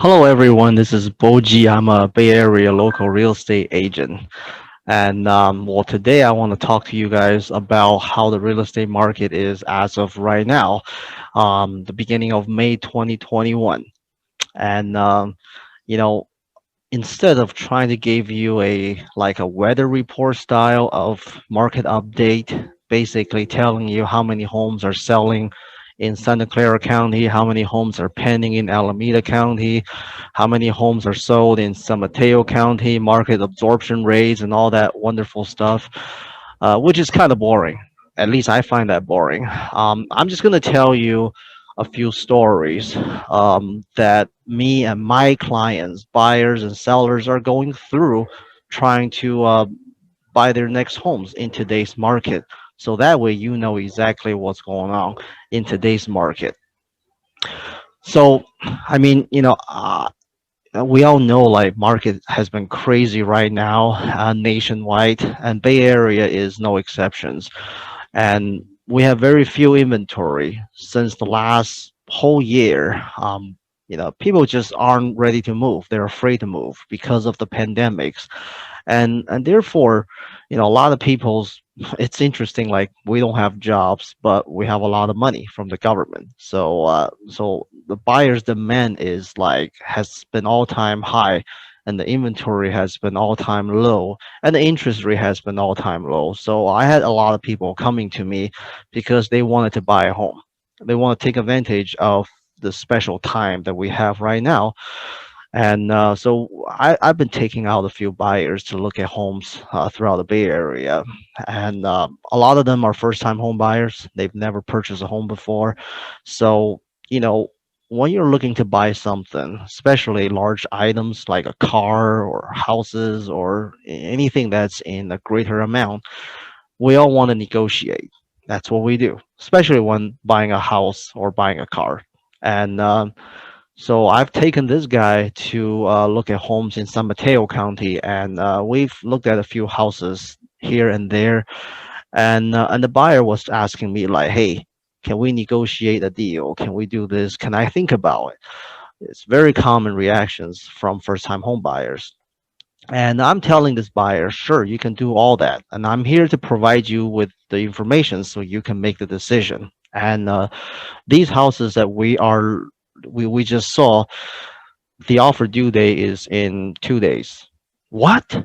Hello, everyone. This is Bojie. I'm a Bay Area local real estate agent. And well, today I want to talk to you guys about how the real estate market is as of right now, the beginning of May 2021. And, you know, instead of trying to give you a weather report style of market update, basically telling you how many homes are selling in Santa Clara County, how many homes are pending in Alameda County, how many homes are sold in San Mateo County, market absorption rates, and all that wonderful stuff, which is kind of boring. At least I find that boring. I'm just going to tell you a few stories that me and my clients, buyers and sellers, are going through trying to buy their next homes in today's market. So that way you know exactly what's going on in today's market. So, I mean, we all know like market has been crazy right now nationwide, and Bay Area is no exceptions. And we have very few inventory since the last whole year. People just aren't ready to move. They're afraid to move because of the pandemics, and therefore, a lot of people's. It's interesting. Like we don't have jobs, but we have a lot of money from the government. So the buyer's demand is like has been all time high, and the inventory has been all time low, and the interest rate has been all time low. So I had a lot of people coming to me because they wanted to buy a home. They want to take advantage of the special time that we have right now. And I've been taking out a few buyers to look at homes throughout the Bay Area. And a lot of them are first time home buyers. They've never purchased a home before. So, you know, when you're looking to buy something, especially large items like a car or houses or anything that's in a greater amount, we all want to negotiate. That's what we do, especially when buying a house or buying a car. And so I've taken this guy to look at homes in San Mateo County, and we've looked at a few houses here and there. And the buyer was asking me like, "Hey, can we negotiate a deal? Can we do this? Can I think about it?" It's very common reactions from first-time home buyers. And I'm telling this buyer, sure, you can do all that. And I'm here to provide you with the information so you can make the decision. And these houses that we just saw, the offer due date is in 2 days. What?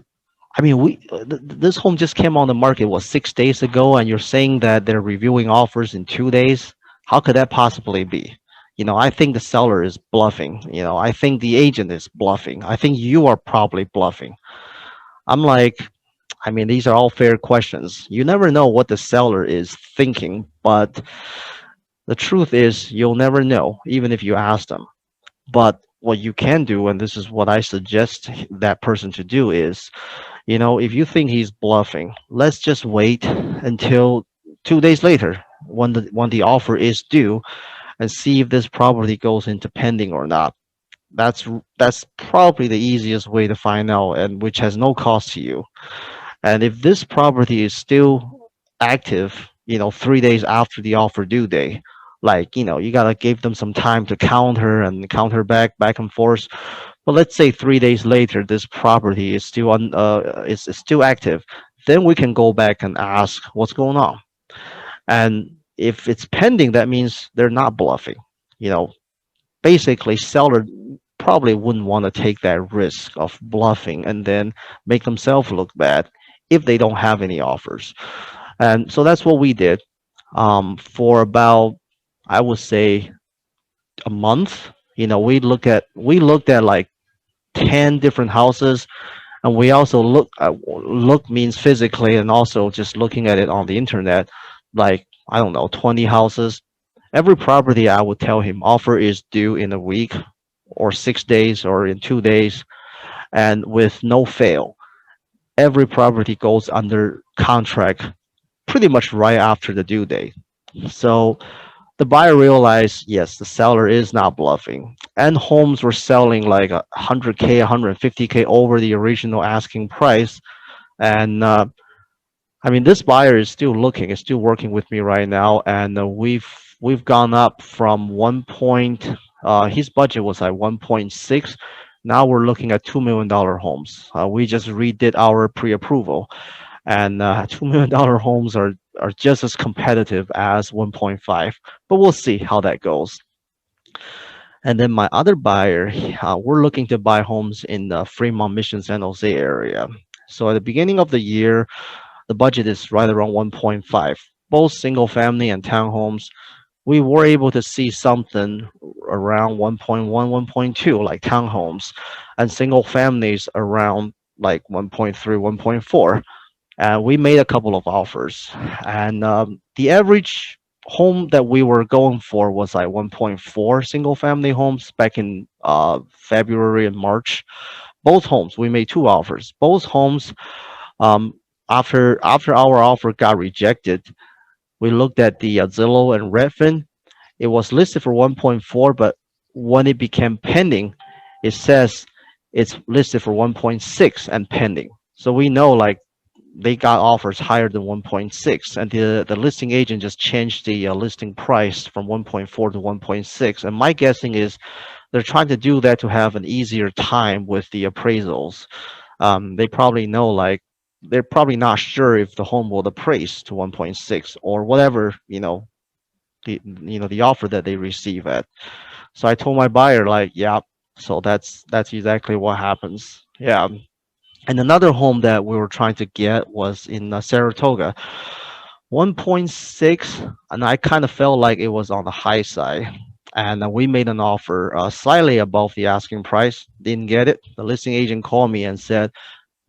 I mean, this home just came on the market, what, 6 days ago, and you're saying that they're reviewing offers in 2 days? How could that possibly be? I think the seller is bluffing. I think the agent is bluffing. I think you are probably bluffing. I'm like, I mean, these are all fair questions. You never know what the seller is thinking, but the truth is you'll never know, even if you ask them. But what you can do, and this is what I suggest that person to do, is, if you think he's bluffing, let's just wait until 2 days later when the offer is due and see if this property goes into pending or not. That's probably the easiest way to find out, and which has no cost to you. And if this property is still active, 3 days after the offer due date, like, you gotta give them some time to counter and counter back and forth. But let's say 3 days later, this property is still is still active. Then we can go back and ask what's going on. And if it's pending, that means they're not bluffing. You know, Basically, seller probably wouldn't want to take that risk of bluffing and then make themselves look bad if they don't have any offers. And so that's what we did for about, I would say, a month. We looked at like 10 different houses, and we also look means physically, and also just looking at it on the internet, like, I don't know, 20 houses. Every property, I would tell him offer is due in a week or 6 days or in 2 days, and with no fail, every property goes under contract pretty much right after the due date. So the buyer realized, yes, the seller is not bluffing, and homes were selling like 100K, 150K over the original asking price. And I mean, this buyer is still looking, is still working with me right now, and we've gone up from 1.5 His budget was like 1.6. Now we're looking at $2 million homes. We just redid our pre-approval, and $2 million homes are just as competitive as 1.5. But we'll see how that goes. And then my other buyer, we're looking to buy homes in the Fremont, Mission, San Jose area. So at the beginning of the year, the budget is right around 1.5, both single family and townhomes. We were able to see something around 1.1, 1.2, like townhomes, and single families around like 1.3, 1.4. And we made a couple of offers, and the average home that we were going for was like 1.4 single family homes back in February and March. Both homes, we made two offers. Both homes, um, after our offer got rejected, we looked at the Zillow and Redfin. It was listed for 1.4, but when it became pending, it says it's listed for 1.6 and pending. So we know like they got offers higher than 1.6, and the listing agent just changed the listing price from 1.4 to 1.6. And my guessing is they're trying to do that to have an easier time with the appraisals. They probably know like they're probably not sure if the home will appraise to 1.6 or whatever, the offer that they receive at. So I told my buyer like, yeah, so that's exactly what happens. Yeah. And another home that we were trying to get was in Saratoga, 1.6, and I kind of felt like it was on the high side. And we made an offer slightly above the asking price. Didn't get it. The listing agent called me and said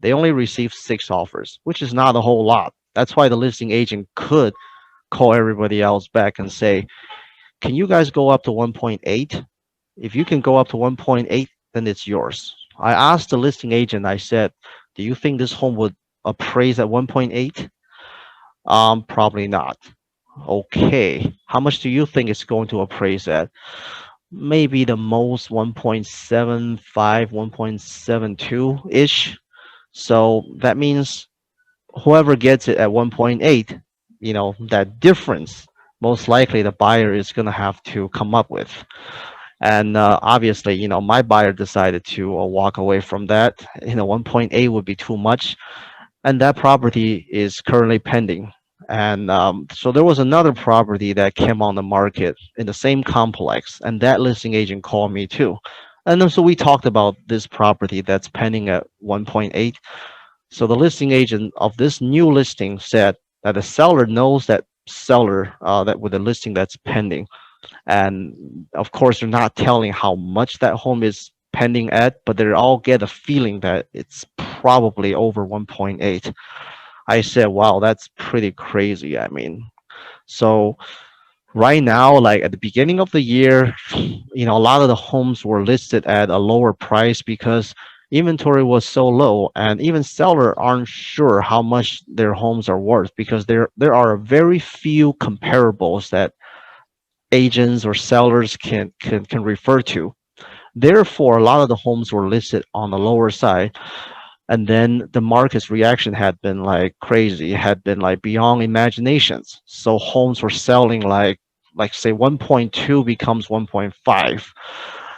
they only received six offers, which is not a whole lot. That's why the listing agent could call everybody else back and say, can you guys go up to 1.8? If you can go up to 1.8, then it's yours. I asked the listing agent, I said, do you think this home would appraise at 1.8? Probably not. Okay. How much do you think it's going to appraise at? Maybe the most 1.75, 1.72-ish. So that means whoever gets it at 1.8, that difference, most likely the buyer is going to have to come up with. And obviously, my buyer decided to walk away from that. 1.8 would be too much, and that property is currently pending. And so there was another property that came on the market in the same complex, and that listing agent called me too. And then so we talked about this property that's pending at 1.8. So the listing agent of this new listing said that the seller knows that seller that with the listing that's pending, and of course they're not telling how much that home is pending at, but they all get a feeling that it's probably over 1.8. I said, wow, that's pretty crazy. I mean, so right now, like at the beginning of the year, a lot of the homes were listed at a lower price because inventory was so low, and even seller aren't sure how much their homes are worth because there are very few comparables that agents or sellers can refer to. Therefore, a lot of the homes were listed on the lower side, and then the market's reaction had been like crazy, had been like beyond imaginations. So homes were selling like say 1.2 becomes 1.5.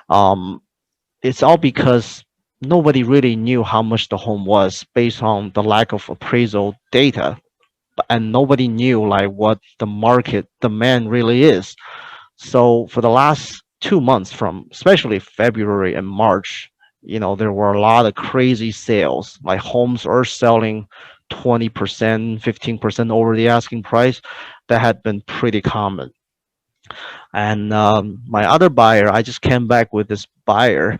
Um, it's all because nobody really knew how much the home was based on the lack of appraisal data, and nobody knew like what the market demand really is. So for the last 2 months, from especially February and March, there were a lot of crazy sales. Like homes are selling 20%, 15% over the asking price. That had been pretty common. And my other buyer, I just came back with this buyer.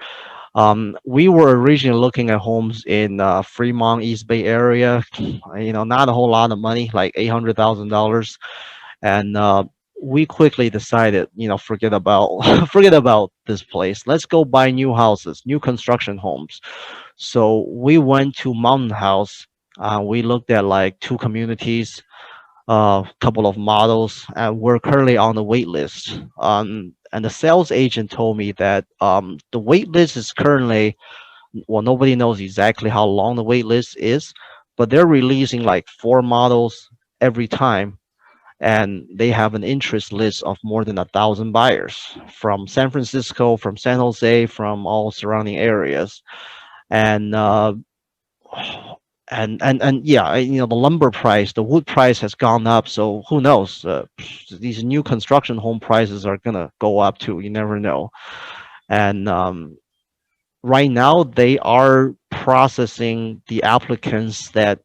We were originally looking at homes in Fremont, East Bay Area. Not a whole lot of money, like $800,000, and we quickly decided, forget about forget about this place. Let's go buy new houses, new construction homes. So we went to Mountain House. We looked at like two communities, a couple of models, and we're currently on the wait list. And the sales agent told me that the wait list is currently, well, nobody knows exactly how long the wait list is, but they're releasing like four models every time, and they have an interest list of more than 1,000 buyers from San Francisco, from San Jose, from all surrounding areas. And and yeah, the lumber price, the wood price has gone up. So who knows? These new construction home prices are gonna go up too. You never know. And right now they are processing the applicants that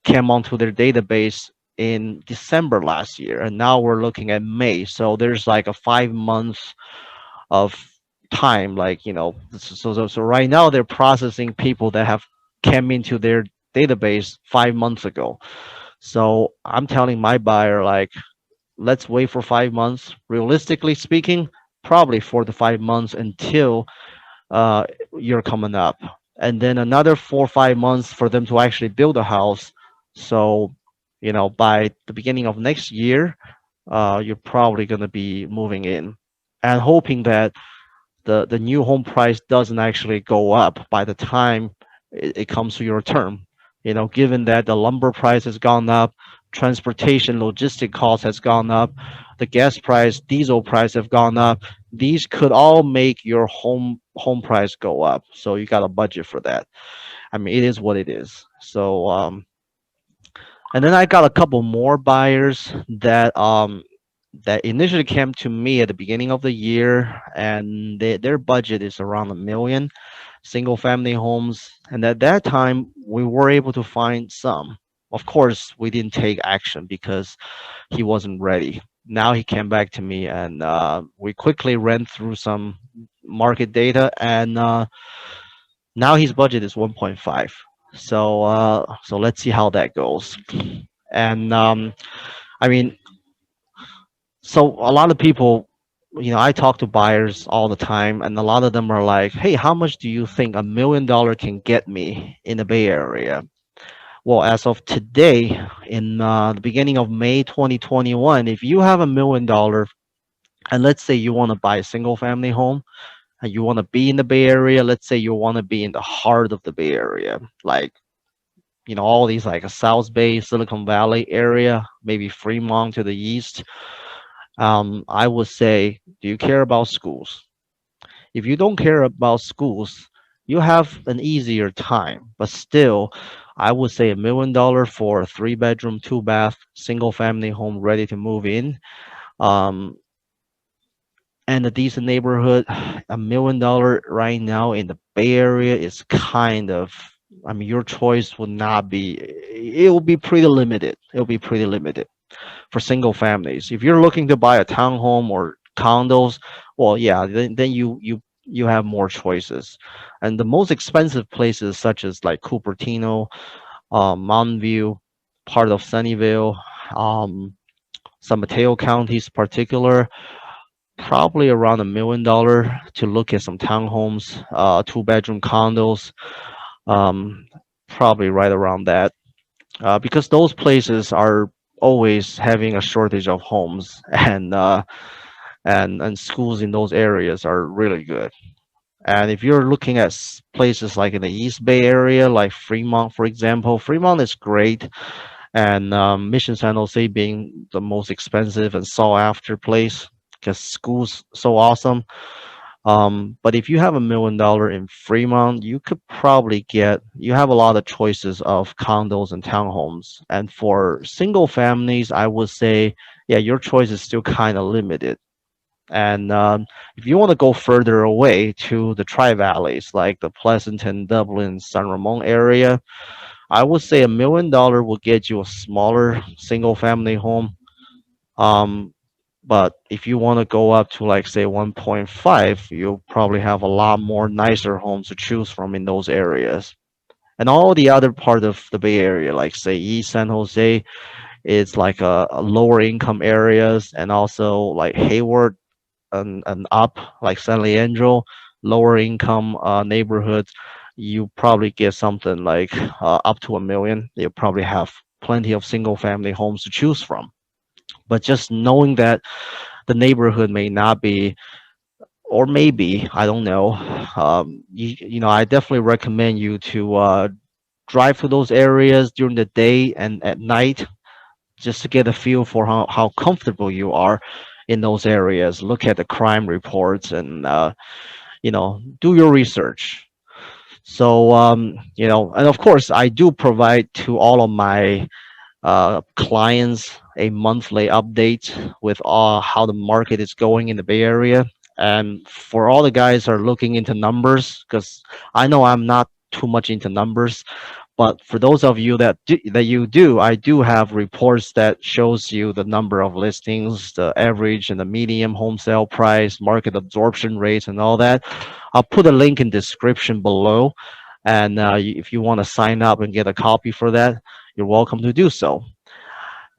came onto their database in December last year, and now we're looking at May. So there's like a 5 months of time, like so right now they're processing people that have came into their database 5 months ago. So I'm telling my buyer, like, let's wait for 5 months. Realistically speaking, probably 4 to 5 months until uh, you're coming up, and then another 4 or 5 months for them to actually build a house. So, by the beginning of next year, you're probably going to be moving in, and hoping that the new home price doesn't actually go up by the time it comes to your term. Given that the lumber price has gone up, transportation logistic cost has gone up, the gas price, diesel price have gone up. These could all make your home price go up. So you got to budget for that. I mean, it is what it is. So and then I got a couple more buyers that initially came to me at the beginning of the year, and their budget is around 1 million, single family homes. And at that time, we were able to find some. Of course, we didn't take action because he wasn't ready. Now he came back to me, and we quickly ran through some market data, and now his budget is 1.5. So let's see how that goes. And I mean, so a lot of people, I talk to buyers all the time, and a lot of them are like, "Hey, how much do you think $1 million can get me in the Bay Area?" Well, as of today, in the beginning of May 2021, if you have $1 million, and let's say you want to buy a single family home, and you want to be in the Bay Area, let's say you want to be in the heart of the Bay Area, like, all these like a South Bay, Silicon Valley area, maybe Fremont to the east. I would say, do you care about schools? If you don't care about schools, you have an easier time. But still, I would say $1 million for a 3 bedroom, 2 bath, single family home ready to move in. Um, and a decent neighborhood, $1 million right now in the Bay Area is kind of, I mean, your choice would not be, it will be pretty limited. It'll be pretty limited for single families. If you're looking to buy a townhome or condos, well, yeah, then you have more choices. And the most expensive places, such as like Cupertino, Mountain View, part of Sunnyvale, um, San Mateo counties, particular, probably around $1 million to look at some townhomes, 2 bedroom condos, um, probably right around that, because those places are always having a shortage of homes, and schools in those areas are really good. And if you're looking at places like in the East Bay Area, like Fremont, for example, Fremont is great, and Mission San Jose being the most expensive and sought after place because schools so awesome. But if you have $1 million in Fremont, you could probably you have a lot of choices of condos and townhomes. And for single families, I would say, yeah, your choice is still kind of limited. And if you want to go further away to the Tri Valleys, like the Pleasanton, Dublin, San Ramon area, I would say $1 million will get you a smaller single family home. Um, but if you want to go up to like say 1.5, you'll probably have a lot more nicer homes to choose from in those areas. And all the other part of the Bay Area, like say East San Jose, it's like a lower income areas, and also like Hayward and up, like San Leandro, lower income neighborhoods. You probably get something like up to 1 million. You probably have plenty of single family homes to choose from. But just knowing that the neighborhood may not be, or maybe, I don't know, I definitely recommend you to drive to those areas during the day and at night, just to get a feel for how comfortable you are in those areas. Look at the crime reports and do your research. So and of course, I do provide to all of my clients a monthly update with how the market is going in the Bay Area. And for all the guys that are looking into numbers, because I know I'm not too much into numbers, but for those of you that you do, I do have reports that shows you the number of listings, the average and the median home sale price, market absorption rates, and all that. I'll put a link in description below, and if you want to sign up and get a copy for that, you're welcome to do so.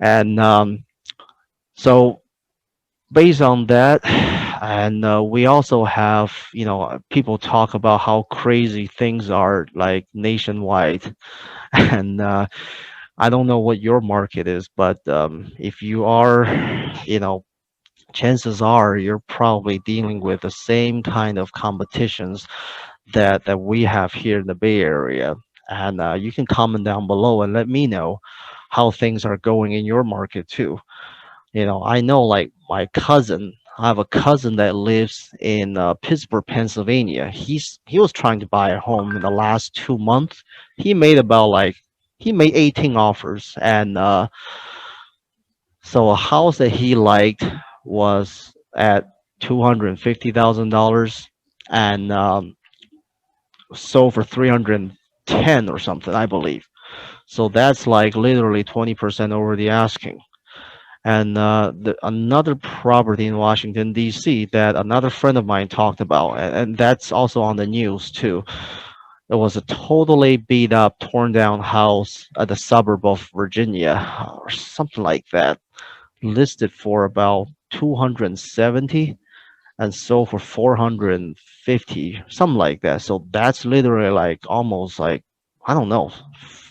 And so based on that, and we also have, people talk about how crazy things are like nationwide. And I don't know what your market is, but if you are, you know, chances are you're probably dealing with the same kind of competitions that we have here in the Bay Area. And you can comment down below and let me know how things are going in your market too. I know like my cousin. I have a cousin that lives in Pittsburgh, Pennsylvania. He was trying to buy a home in the last 2 months. He made about like he made 18 offers, and so a house that he liked was at $250,000, and sold for 310 or something, I believe. So that's like literally 20% over the asking. And another property in Washington D.C. that another friend of mine talked about, and that's also on the news too. It was a totally beat up, torn down house at the suburb of Virginia, or something like that, listed for about 270 and sold for 450, something like that. So that's literally like almost like, I don't know,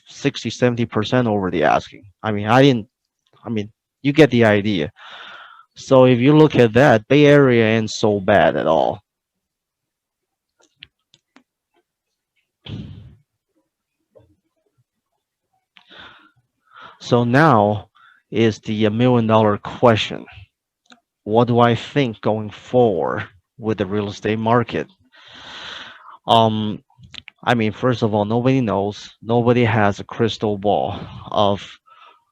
60, 70% over the asking. I mean, you get the idea. So if you look at that, Bay Area ain't so bad at all. So now is the $1 million question. What do I think going forward with the real estate market? Um, first of all, nobody knows. Nobody has a crystal ball of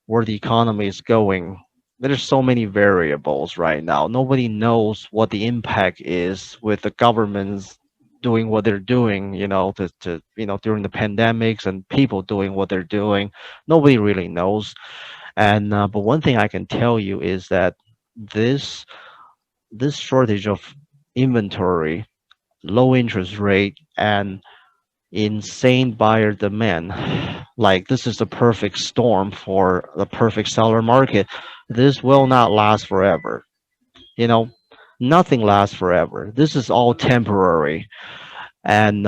where the economy is going. There's so many variables right now. Nobody knows what the impact is with the governments doing what they're doing, during the pandemics and people doing what they're doing. Nobody really knows. And but one thing I can tell you is that this this shortage of inventory, low interest rate, and insane buyer demand. Like this is the perfect storm for the perfect seller market. This will not last forever. You know, Nothing lasts forever. This is all temporary, and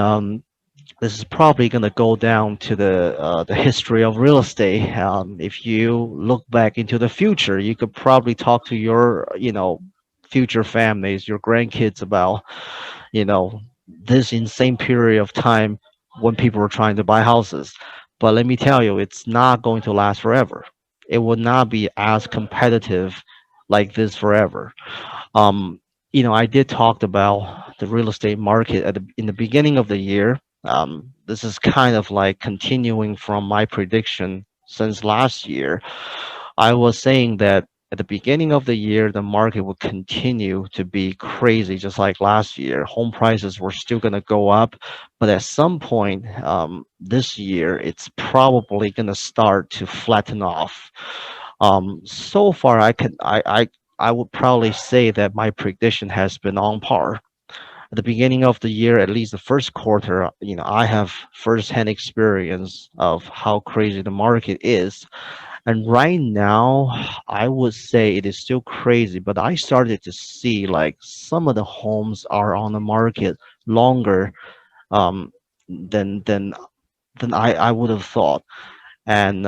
this is probably going to go down to the history of real estate. If you look back into the future, you could probably talk to your future families, your grandkids about you know, this insane period of time when people were trying to buy houses. But let me tell you, it's not going to last forever. It will not be as competitive like this forever. Um, I did talk about the real estate market in the beginning of the year. This is kind of like continuing from my prediction since last year. I was saying that at the beginning of the year, the market would continue to be crazy, just like last year. Home prices were still going to go up, but at some point this year, it's probably going to start to flatten off. So far, I would probably say that my prediction has been on par. At the beginning of the year, at least the first quarter, I have firsthand experience of how crazy the market is. And right now, I would say it is still crazy, but I started to see like some of the homes are on the market longer um, than than than I would have thought. And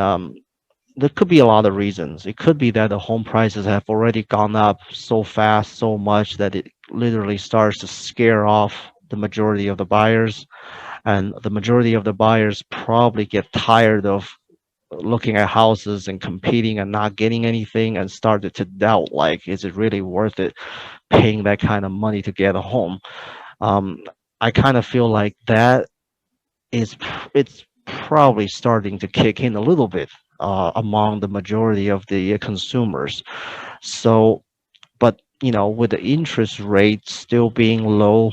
there could be a lot of reasons. It could be that the home prices have already gone up so fast, so much that it literally starts to scare off the majority of the buyers, and the majority of the buyers probably get tired of looking at houses and competing and not getting anything and started to doubt, like, is it really worth it paying that kind of money to get a home? um, I kind of feel like that it's probably starting to kick in a little bit among the majority of the consumers. So, but with the interest rate still being low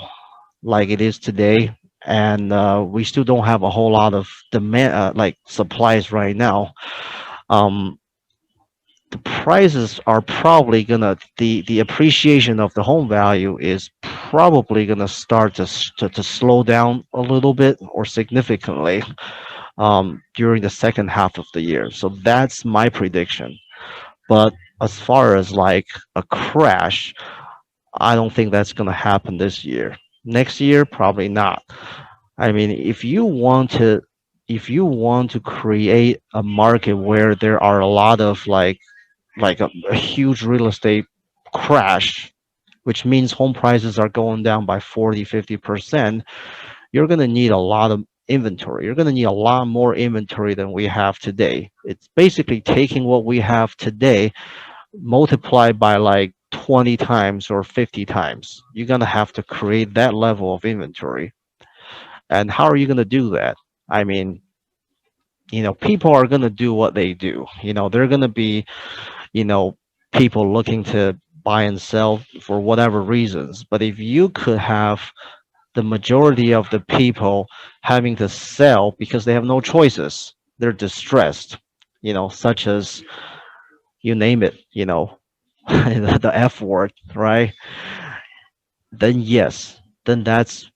like it is today, and we still don't have a whole lot of demand, like supplies right now. Um, the prices are probably gonna the appreciation of the home value is probably gonna start to slow down a little bit or significantly during the second half of the year. So that's my prediction. But as far as like a crash, I don't think that's gonna happen this year. Next year, probably not. I mean, if you want to create a market where there are a lot of like a huge real estate crash, which means home prices are going down by 40-50%, you're going to need a lot of inventory. You're going to need a lot more inventory than we have today. It's basically taking what we have today, multiplied by like 20 times or 50 times. You're going to have to create that level of inventory. And how are you going to do that? I mean, people are going to do what they do. They're going to be, you know, people looking to buy and sell for whatever reasons. But if you could have the majority of the people having to sell because they have no choices, they're distressed, such as you name it, the F word, right? Then yes, then that's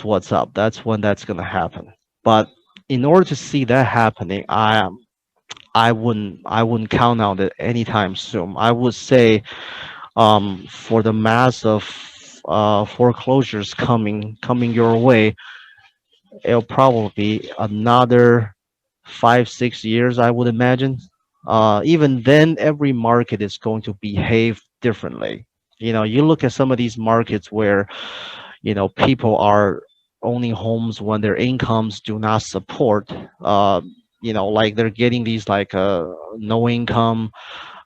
what's up. That's when that's gonna happen. But in order to see that happening, I wouldn't count on it anytime soon. I would say for the mass of foreclosures coming your way, it'll probably be another 5-6 years, I would imagine. Even then, every market is going to behave differently. You look at some of these markets where people are owning homes when their incomes do not support. Like they're getting these like no income,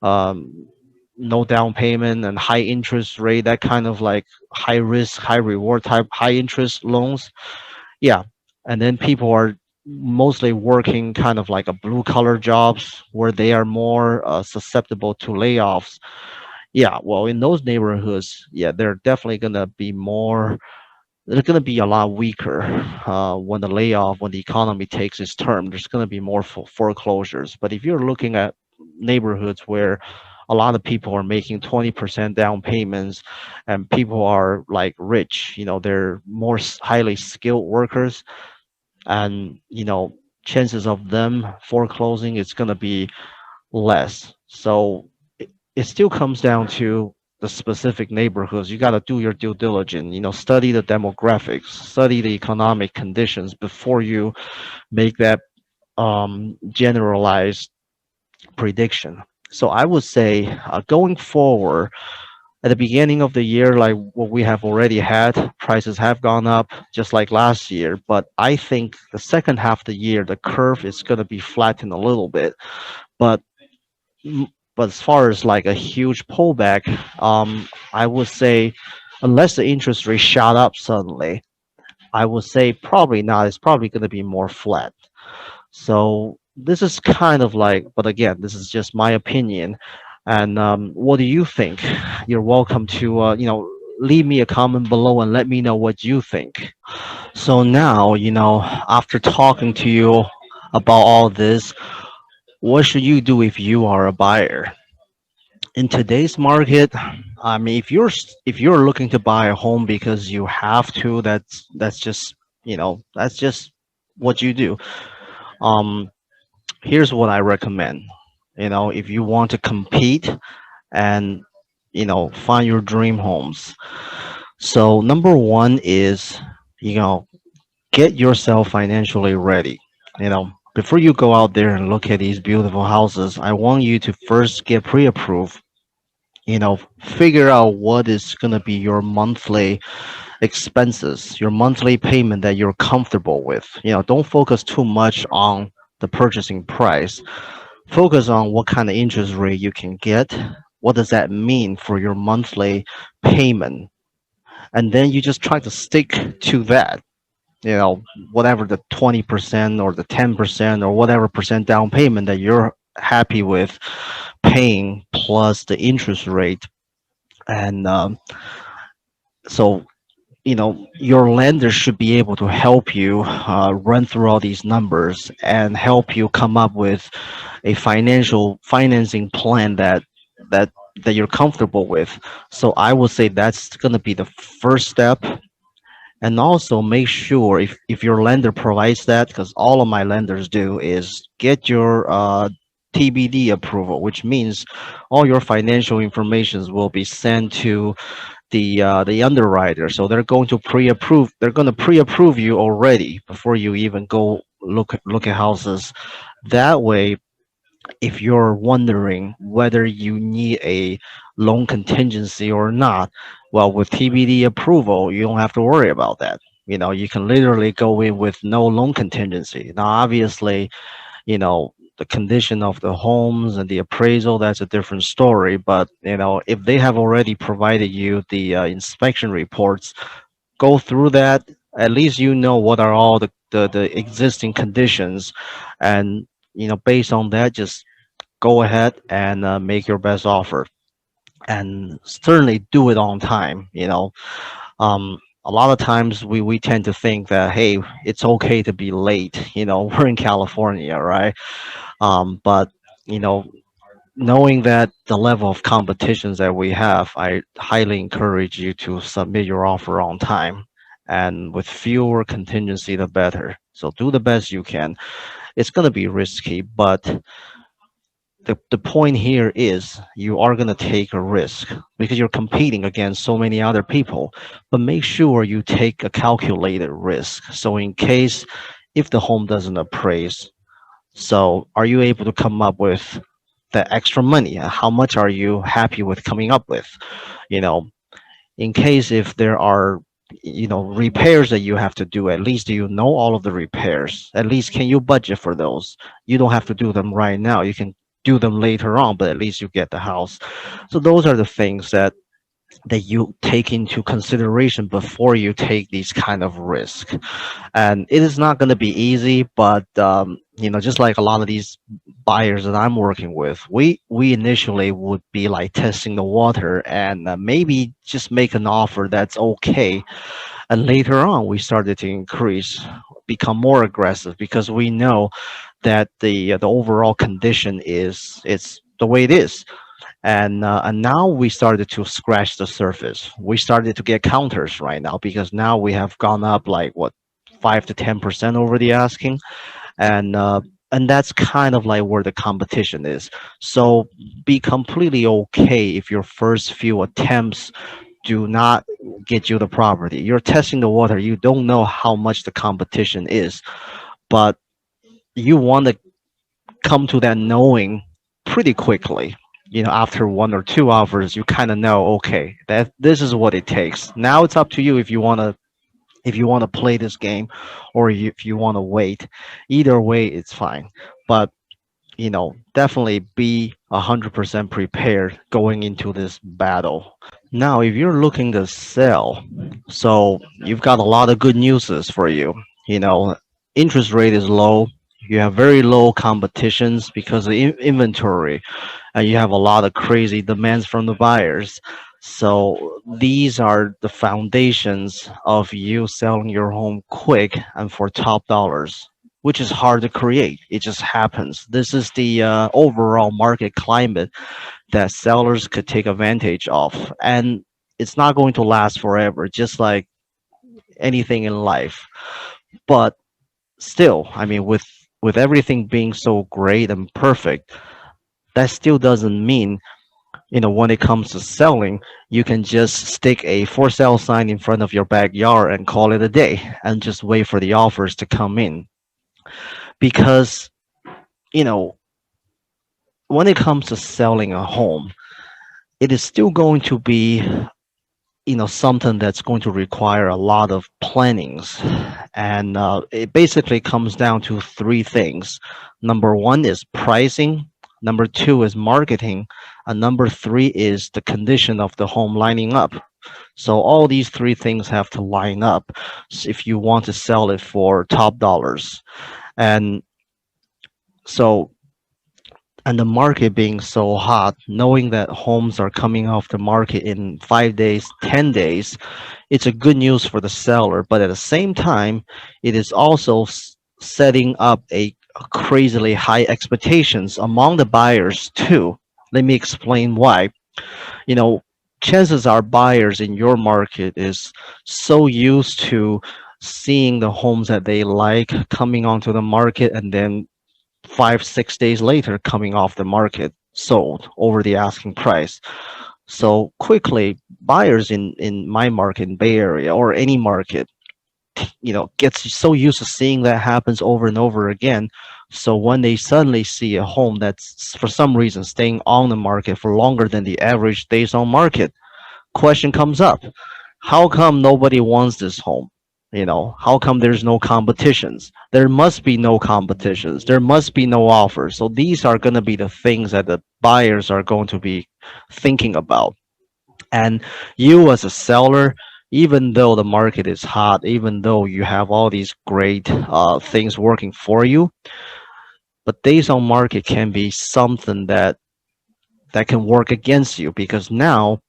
um, no down payment, and high interest rate. That kind of like high risk, high reward type, high interest loans. Yeah, and then people are mostly working kind of like a blue collar jobs where they are more susceptible to layoffs. Yeah, well, in those neighborhoods, yeah, they're definitely gonna be more. They're gonna be a lot weaker when the economy takes its turn. There's gonna be more foreclosures. But if you're looking at neighborhoods where a lot of people are making 20% down payments and people are like rich, they're more highly skilled workers, and chances of them foreclosing is going to be less. So it still comes down to the specific neighborhoods. You got to do your due diligence, study the demographics, study the economic conditions before you make that generalized prediction. So I would say going forward, at the beginning of the year, like what we have already had, prices have gone up just like last year. But I think the second half of the year, the curve is going to be flattened a little bit. But mm, but as far as like a huge pullback, I would say unless the interest rate shot up suddenly, I would say probably not. It's probably going to be more flat. So this is kind of like, but again, this is just my opinion. And what do you think? You're welcome to, leave me a comment below and let me know what you think. So now, after talking to you about all this, what should you do if you are a buyer? In today's market, I mean, if you're looking to buy a home because you have to, that's just, that's just what you do. Um, Here's what I recommend. If you want to compete and find your dream homes. So number one is, you know, get yourself financially ready. Before you go out there and look at these beautiful houses, I want you to first get pre-approved. Figure out what is going to be your monthly expenses, your monthly payment that you're comfortable with. Don't focus too much on the purchasing price. Focus on what kind of interest rate you can get. What does that mean for your monthly payment? And then you just try to stick to that. You know, whatever the 20% or the 10% or whatever percent down payment that you're happy with paying plus the interest rate. And so your lender should be able to help you run through all these numbers and help you come up with a financial financing plan that that you're comfortable with. So I would say that's going to be the first step. And also make sure if your lender provides that, because all of my lenders do, is get your TBD approval, which means all your financial informations will be sent to the underwriter. So they're going to pre-approve. They're going to pre-approve you already before you even go look at houses. That way, if you're wondering whether you need a loan contingency or not, well, with TBD approval, you don't have to worry about that. You can literally go in with no loan contingency. Now, obviously, the condition of the homes and the appraisal, that's a different story. But, if they have already provided you the inspection reports, go through that. At least you know what are all the existing conditions. And, based on that, just go ahead and make your best offer, and certainly do it on time. A lot of times we tend to think that, hey, it's okay to be late. We're in California, right? But you know knowing that the level of competitions that we have, I highly encourage you to submit your offer on time, and with fewer contingency the better. So do the best you can. It's going to be risky, but the point here is you are going to take a risk because you're competing against so many other people, but make sure you take a calculated risk. So in case if the home doesn't appraise, so are you able to come up with the extra money? How much are you happy with coming up with? you know in case if there are repairs that you have to do, at least do you know all of the repairs? At least can you budget for those? You don't have to do them right now, you can do them later on, but at least you get the house. So those are the things that you take into consideration before you take these kind of risk. And it is not going to be easy, but just like a lot of these buyers that I'm working with, we initially would be like testing the water and maybe just make an offer that's okay. And later on we started to become more aggressive, because we know that the overall condition is it's the way it is. And now we started to scratch the surface. We started to get counters right now, because now we have gone up like what, 5 to 10% over the asking. And that's kind of like where the competition is. So be completely okay if your first few attempts do not get you the property. You're testing the water, you don't know how much the competition is, but you want to come to that knowing pretty quickly. After one or two offers, you kind of know, okay, that this is what it takes. Now it's up to you if you want to play this game, or if you want to wait. Either way, it's fine. But definitely be 100% prepared going into this battle. Now, if you're looking to sell, so you've got a lot of good newses for you. You know, interest rate is low. You have very low competitions because of inventory, and you have a lot of crazy demands from the buyers. So these are the foundations of you selling your home quick and for top dollars, which is hard to create. It just happens. This is the overall market climate that sellers could take advantage of, and it's not going to last forever, just like anything in life. But still, I mean, with everything being so great and perfect, that still doesn't mean, when it comes to selling, you can just stick a for sale sign in front of your backyard and call it a day and just wait for the offers to come in. Because, you know, when it comes to selling a home, it is still going to be something that's going to require a lot of plannings. And it basically comes down to three things. Number one is pricing. Number two is marketing. And number three is the condition of the home lining up. So all these three things have to line up if you want to sell it for top dollars. And so, and the market being so hot, knowing that homes are coming off the market in 5 days, 10 days, it's a good news for the seller. But at the same time, it is also setting up a crazily high expectations among the buyers too. Let me explain why. You know, chances are buyers in your market is so used to seeing the homes that they like coming onto the market and then 5, 6 days later coming off the market sold over the asking price. So quickly, buyers in my market in Bay Area or any market, gets so used to seeing that happens over and over again. So when they suddenly see a home that's for some reason staying on the market for longer than the average days on market, question comes up: how come nobody wants this home? How come there's no competitions? There must be no competitions. There must be no offers. So these are going to be the things that the buyers are going to be thinking about. And you as a seller, even though the market is hot, even though you have all these great things working for you, but days on market can be something that can work against you, because now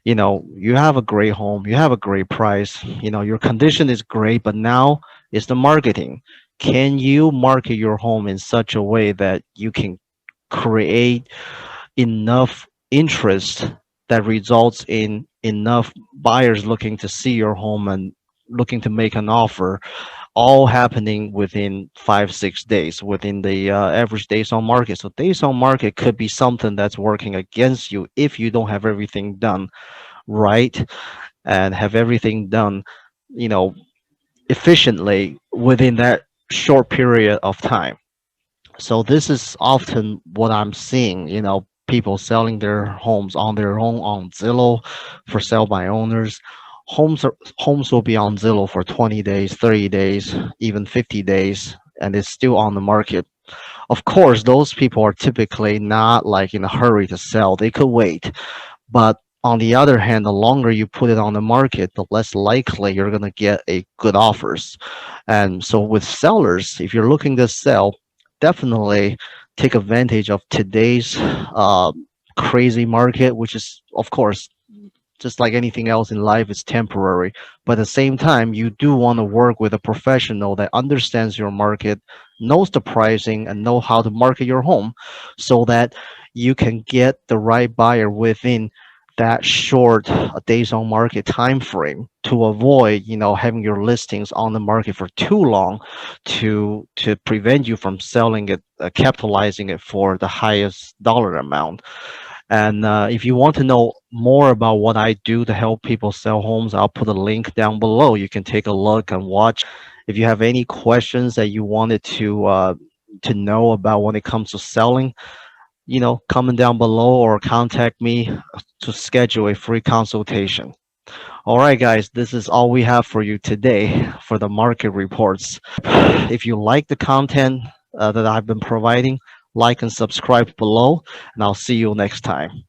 you have a great home, you have a great price, your condition is great, but now it's the marketing. Can you market your home in such a way that you can create enough interest that results in enough buyers looking to see your home and looking to make an offer, all happening within 5, 6 days, within the average days on market? So days on market could be something that's working against you if you don't have everything done right and have everything done, you know, efficiently within that short period of time. So this is often what I'm seeing, people selling their homes on their own on Zillow for sale by owners. Homes will be on Zillow for 20 days, 30 days, even 50 days, and it's still on the market. Of course, those people are typically not like in a hurry to sell. They could wait. But on the other hand, the longer you put it on the market, the less likely you're going to get a good offers. And so with sellers, if you're looking to sell, definitely take advantage of today's crazy market, which is, of course, just like anything else in life, is temporary. But at the same time, you do want to work with a professional that understands your market, knows the pricing, and know how to market your home, so that you can get the right buyer within that short days on market time frame, to avoid having your listings on the market for too long, to prevent you from selling it, capitalizing it for the highest dollar amount. And if you want to know more about what I do to help people sell homes, I'll put a link down below. You can take a look and watch. If you have any questions that you wanted to know about when it comes to selling, comment down below or contact me to schedule a free consultation. All right, guys, this is all we have for you today for the market reports. If you like the content that I've been providing, like and subscribe below, and I'll see you next time.